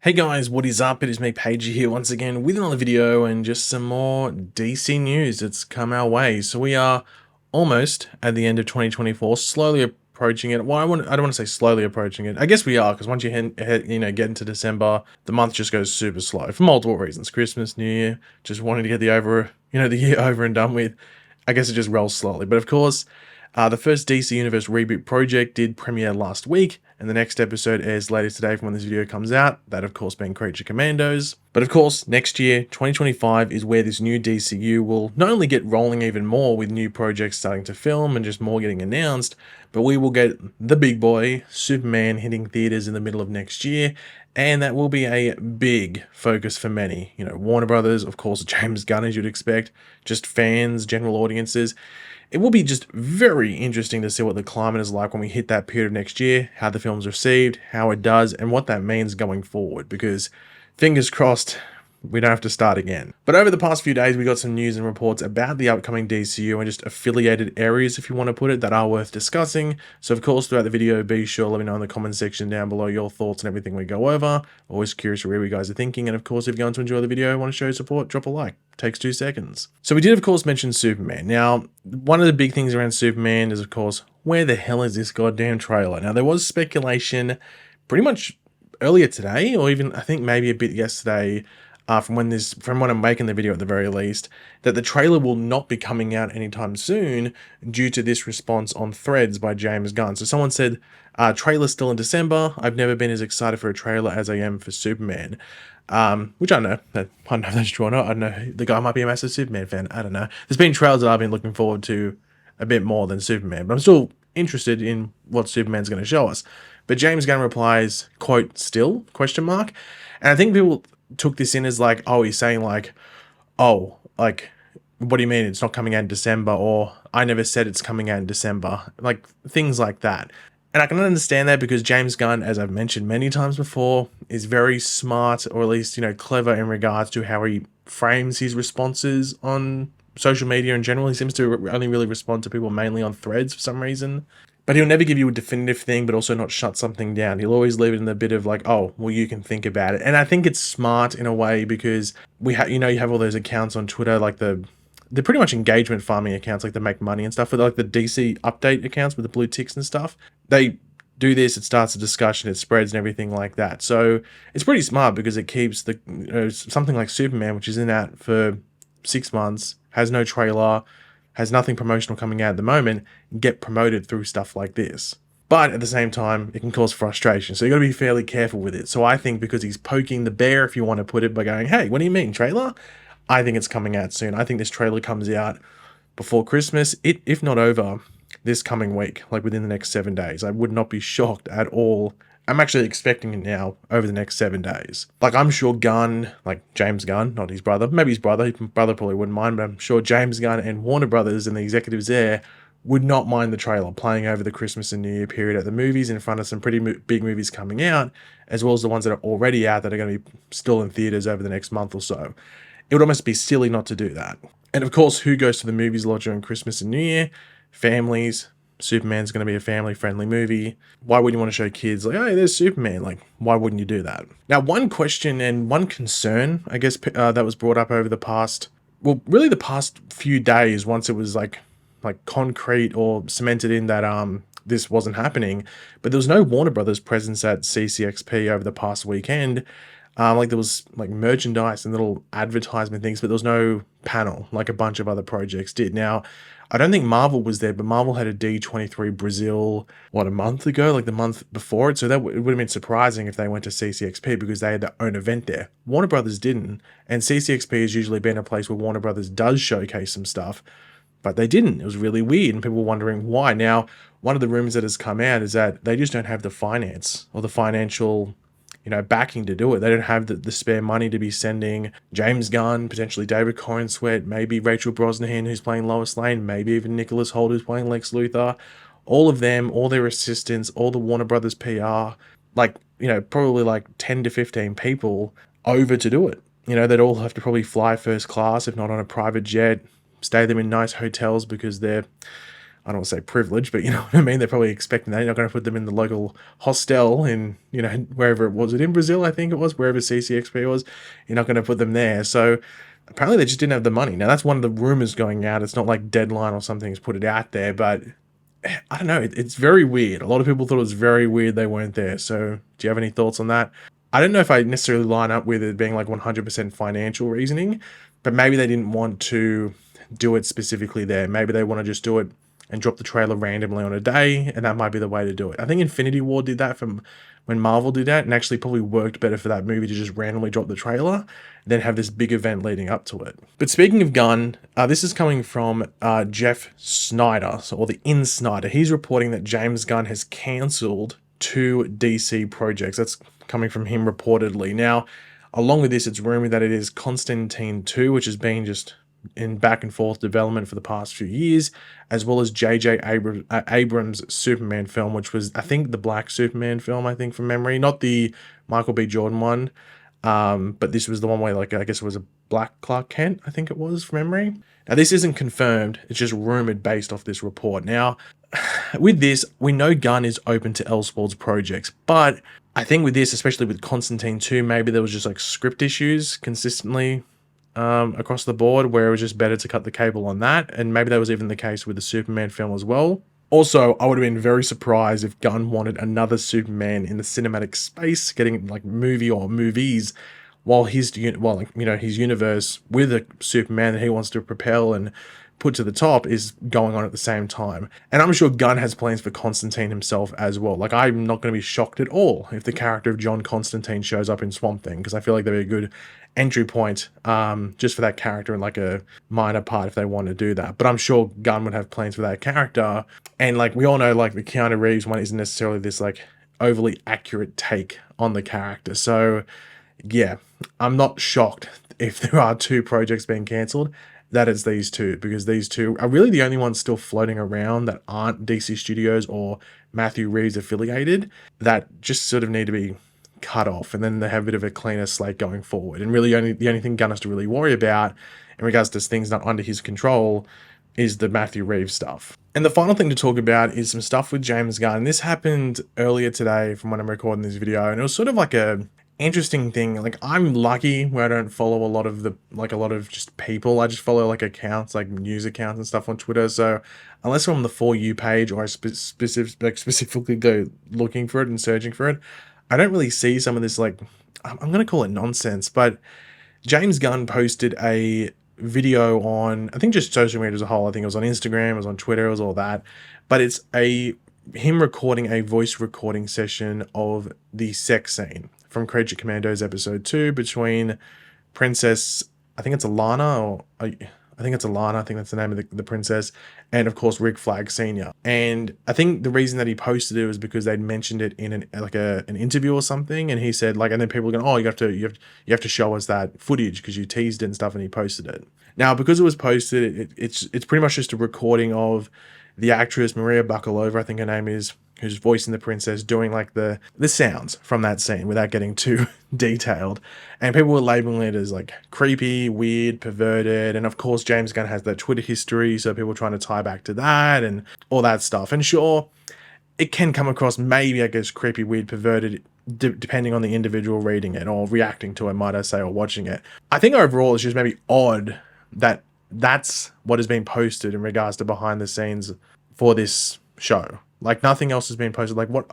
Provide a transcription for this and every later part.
Hey guys, what is up? It is me, Pagey here once again with another video and just some more DC news that's come our way. So we are almost at the end of 2024, slowly approaching it. Well, I don't want to say slowly approaching it. I guess we are, because once you get into December, the month just goes super slow for multiple reasons. Christmas, New Year, just wanting to get the year over and done with. I guess it just rolls slowly. But of course, the first DC Universe Reboot project did premiere last week, and the next episode airs later today from when this video comes out, that of course being Creature Commandos. But of course, next year, 2025, is where this new DCU will not only get rolling even more with new projects starting to film and just more getting announced, but we will get the big boy, Superman, hitting theaters in the middle of next year, and that will be a big focus for many. You know, Warner Brothers, of course, James Gunn, as you'd expect, just fans, general audiences. It will be just very interesting to see what the climate is like when we hit that period of next year, how the film's received, how it does, and what that means going forward, because fingers crossed, we don't have to start again. But over the past few days, we got some news and reports about the upcoming DCU and just affiliated areas, if you want to put it, that are worth discussing. So of course, throughout the video, be sure to let me know in the comment section down below your thoughts and everything we go over. Always curious to hear what you guys are thinking. And of course, if you're going to enjoy the video and want to show your support, drop a like. Takes 2 seconds. So we did, of course, mention Superman. Now, one of the big things around Superman is, of course, where the hell is this goddamn trailer? Now, there was speculation pretty much earlier today, or even I think maybe a bit yesterday, from when I'm making the video at the very least, that the trailer will not be coming out anytime soon due to this response on Threads by James Gunn. So someone said, trailer's still in December. I've never been as excited for a trailer as I am for Superman. Which I don't know if that's true or not. I don't know. The guy might be a massive Superman fan. I don't know. There's been trailers that I've been looking forward to a bit more than Superman, but I'm still interested in what Superman's going to show us. But James Gunn replies, quote, still, question mark. And I think people took this in as like, oh, he's saying like, oh, like, what do you mean it's not coming out in December? Or I never said it's coming out in December. Like, things like that. And I can understand that because James Gunn, as I've mentioned many times before, is very smart, or at least, you know, clever in regards to how he frames his responses on social media in general. He seems to only really respond to people mainly on Threads for some reason. But he'll never give you a definitive thing, but also not shut something down. He'll always leave it in the bit of like, oh, well, you can think about it. And I think it's smart in a way because you have all those accounts on Twitter, like they're pretty much engagement farming accounts, like they make money and stuff, with like the DC update accounts with the blue ticks and stuff. They do this, it starts a discussion, it spreads and everything like that. So it's pretty smart because it keeps something like Superman, which is in that for 6 months, has no trailer, has nothing promotional coming out at the moment, get promoted through stuff like this. But at the same time, it can cause frustration. So you got to be fairly careful with it. So I think because he's poking the bear, if you want to put it, by going, hey, what do you mean, trailer? I think it's coming out soon. I think this trailer comes out before Christmas, if not over this coming week, like within the next 7 days. I would not be shocked at all. I'm actually expecting it now over the next 7 days. Like, I'm sure Gunn, like James Gunn, not his brother, maybe his brother probably wouldn't mind, but I'm sure James Gunn and Warner Brothers and the executives there would not mind the trailer playing over the Christmas and New Year period at the movies in front of some pretty big movies coming out, as well as the ones that are already out that are going to be still in theaters over the next month or so. It would almost be silly not to do that. And of course, who goes to the movies a lot during Christmas and New Year? Families. Superman's going to be a family-friendly movie. Why would you want to show kids, like, hey, there's Superman? Like, why wouldn't you do that? Now, one question and one concern, I guess, that was brought up over the past few days, once it was like concrete or cemented in that this wasn't happening, but there was no Warner Brothers presence at CCXP over the past weekend. Like there was like merchandise and little advertisement things, but there was no panel like a bunch of other projects did. Now, I don't think Marvel was there, but Marvel had a D23 Brazil, a month ago, like the month before it. So it would have been surprising if they went to CCXP because they had their own event there. Warner Brothers didn't. And CCXP has usually been a place where Warner Brothers does showcase some stuff, but they didn't. It was really weird. And people were wondering why. Now, one of the rumors that has come out is that they just don't have the finance or the financial backing to do it. They don't have the spare money to be sending James Gunn, potentially David Corenswet, maybe Rachel Brosnahan, who's playing Lois Lane, maybe even Nicholas Hoult, who's playing Lex Luthor. All of them, all their assistants, all the Warner Brothers PR, probably like 10 to 15 people over to do it. They'd all have to probably fly first class, if not on a private jet, stay them in nice hotels because they're I don't want to say privilege, but you know what I mean? They're probably expecting that. You're not going to put them in the local hostel in, you know, wherever it was. It in Brazil, I think it was, wherever CCXP was. You're not going to put them there. So apparently they just didn't have the money. Now, that's one of the rumors going out. It's not like Deadline or something has put it out there, but I don't know. It's very weird. A lot of people thought it was very weird they weren't there. So do you have any thoughts on that? I don't know if I necessarily line up with it being like 100% financial reasoning, but maybe they didn't want to do it specifically there. Maybe they want to just do it and drop the trailer randomly on a day, and that might be the way to do it. I think Infinity War did that from when Marvel did that, and actually probably worked better for that movie to just randomly drop the trailer and then have this big event leading up to it. But speaking of Gunn, this is coming from Jeff Snyder, or the Insnider. He's reporting that James Gunn has cancelled 2 DC projects. That's coming from him reportedly. Now, along with this, it's rumored that it is Constantine 2, which has been just in back and forth development for the past few years, as well as J.J. Abrams' Superman film, which was, I think, the Black Superman film, I think, from memory. Not the Michael B. Jordan one, but this was the one where, like, I guess it was a Black Clark Kent, I think it was, from memory. Now, this isn't confirmed. It's just rumored based off this report. Now, with this, we know Gunn is open to Elseworlds projects, but I think with this, especially with Constantine 2, maybe there was just, like, script issues consistently across the board, where it was just better to cut the cable on that, and maybe that was even the case with the Superman film as well. Also, I would have been very surprised if Gunn wanted another Superman in the cinematic space, getting like movie or movies, while his his universe with a Superman that he wants to propel and put to the top is going on at the same time. And I'm sure Gunn has plans for Constantine himself as well. Like, I'm not going to be shocked at all if the character of John Constantine shows up in Swamp Thing, because I feel like that'd be a good entry point just for that character in like a minor part if they want to do that. But I'm sure Gunn would have plans for that character. And like we all know, like the Keanu Reeves one isn't necessarily this like overly accurate take on the character. So yeah, I'm not shocked if there are 2 projects being cancelled. That it's these 2, because these 2 are really the only ones still floating around that aren't DC Studios or Matthew Reeves affiliated, that just sort of need to be cut off, and then they have a bit of a cleaner slate going forward. And really the only thing Gunn has to really worry about in regards to things not under his control is the Matthew Reeves stuff. And the final thing to talk about is some stuff with James Gunn. This happened earlier today from when I'm recording this video, and it was sort of like a interesting thing. Like, I'm lucky where I don't follow a lot of just people. I just follow like accounts, like news accounts and stuff on Twitter. So unless I'm on the For You page, or I specifically go looking for it and searching for it, I don't really see some of this, like, I'm going to call it nonsense. But James Gunn posted a video on, I think, just social media as a whole. I think it was on Instagram, it was on Twitter, it was all that. But it's him recording a voice recording session of the sex scene from Commandos episode 2 between Princess, I think it's Alana, or I think it's Alana, I think that's the name of the princess, and of course Rick Flag Sr. And I think the reason that he posted it was because they'd mentioned it in an interview or something, and he said, like, and then people were going, oh, you have to show us that footage because you teased it and stuff, and he posted it. Now, because it was posted, it's pretty much just a recording of the actress Maria Bakalova, I think her name is, who's voicing the princess, doing like the sounds from that scene without getting too detailed. And people were labeling it as like creepy, weird, perverted. And of course, James Gunn has that Twitter history, so people were trying to tie back to that and all that stuff. And sure, it can come across maybe, I guess, creepy, weird, perverted, depending on the individual reading it or reacting to it, might I say, or watching it. I think overall it's just maybe odd that that's what has been posted in regards to behind the scenes for this show. Like, nothing else has been posted. Like, what,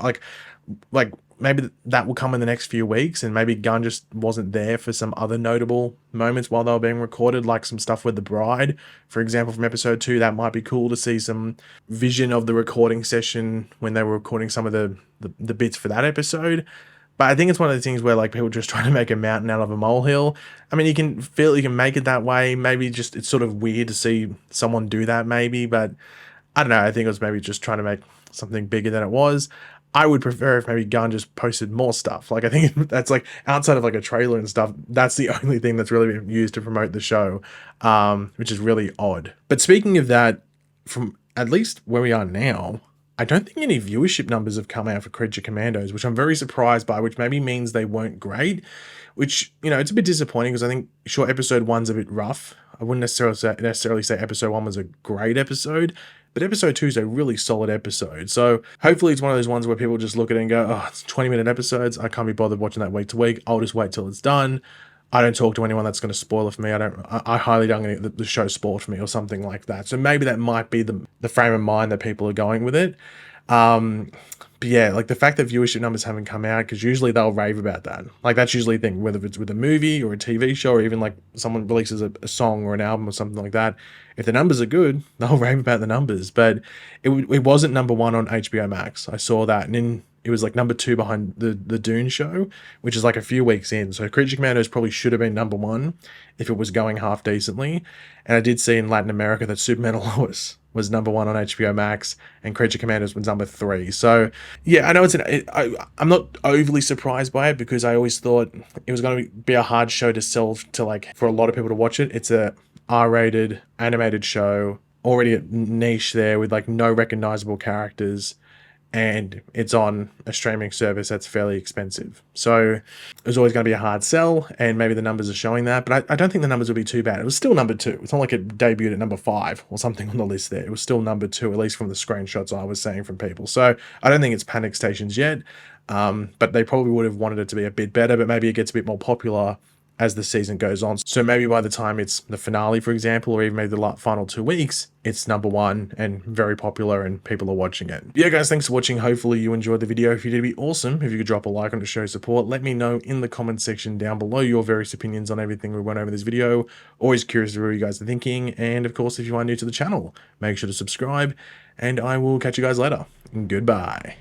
like maybe that will come in the next few weeks, and maybe Gunn just wasn't there for some other notable moments while they were being recorded, like some stuff with the bride, for example, from episode 2. That might be cool to see some vision of the recording session when they were recording some of the bits for that episode. But I think it's one of the things where, like, people just trying to make a mountain out of a molehill. I mean, you can make it that way. Maybe just it's sort of weird to see someone do that, maybe, but I don't know. I think it was maybe just trying to make something bigger than it was. I would prefer if maybe Gunn just posted more stuff. Like, I think that's like, outside of like a trailer and stuff, that's the only thing that's really been used to promote the show, which is really odd. But speaking of that, from at least where we are now, I don't think any viewership numbers have come out for Creature Commandos, which I'm very surprised by, which maybe means they weren't great, which, you know, it's a bit disappointing because I think, sure, episode 1's a bit rough. I wouldn't necessarily say episode 1 was a great episode, But episode 2 is a really solid episode. So hopefully it's one of those ones where people just look at it and go, oh, it's 20-minute episodes. I can't be bothered watching that week to week. I'll just wait till it's done. I don't talk to anyone that's going to spoil it for me. I highly doubt the show spoiled for me or something like that. So maybe that might be the frame of mind that people are going with it. But yeah, like the fact that viewership numbers haven't come out, because usually they'll rave about that. Like that's usually the thing, whether it's with a movie or a TV show, or even like someone releases a song or an album or something like that. If the numbers are good, they'll rave about the numbers. But it wasn't number 1 on HBO Max. I saw that, and then it was like number 2 behind the Dune show, which is like a few weeks in. So Creature Commandos probably should have been number 1 if it was going half decently. And I did see in Latin America that Superman was number 1 on HBO Max, and Creature Commandos was number 3. So yeah, I know I'm not overly surprised by it, because I always thought it was going to be a hard show to sell to, like, for a lot of people to watch it. It's a R-rated animated show, already a niche there with like no recognizable characters, and it's on a streaming service that's fairly expensive. So it was always going to be a hard sell, and maybe the numbers are showing that, but I don't think the numbers would be too bad. It was still number 2. It's not like it debuted at number 5 or something on the list there. It was still number 2, at least from the screenshots I was seeing from people. So I don't think it's panic stations yet, but they probably would have wanted it to be a bit better, but maybe it gets a bit more popular as the season goes on. So maybe by the time it's the finale, for example, or even maybe the final 2 weeks, it's number 1 and very popular and people are watching it. Yeah, guys, thanks for watching. Hopefully you enjoyed the video. If you did, it'd be awesome if you could drop a like on to show support. Let me know in the comment section down below your various opinions on everything we went over in this video. Always curious to hear what you guys are thinking. And of course, if you are new to the channel, make sure to subscribe, and I will catch you guys later. Goodbye.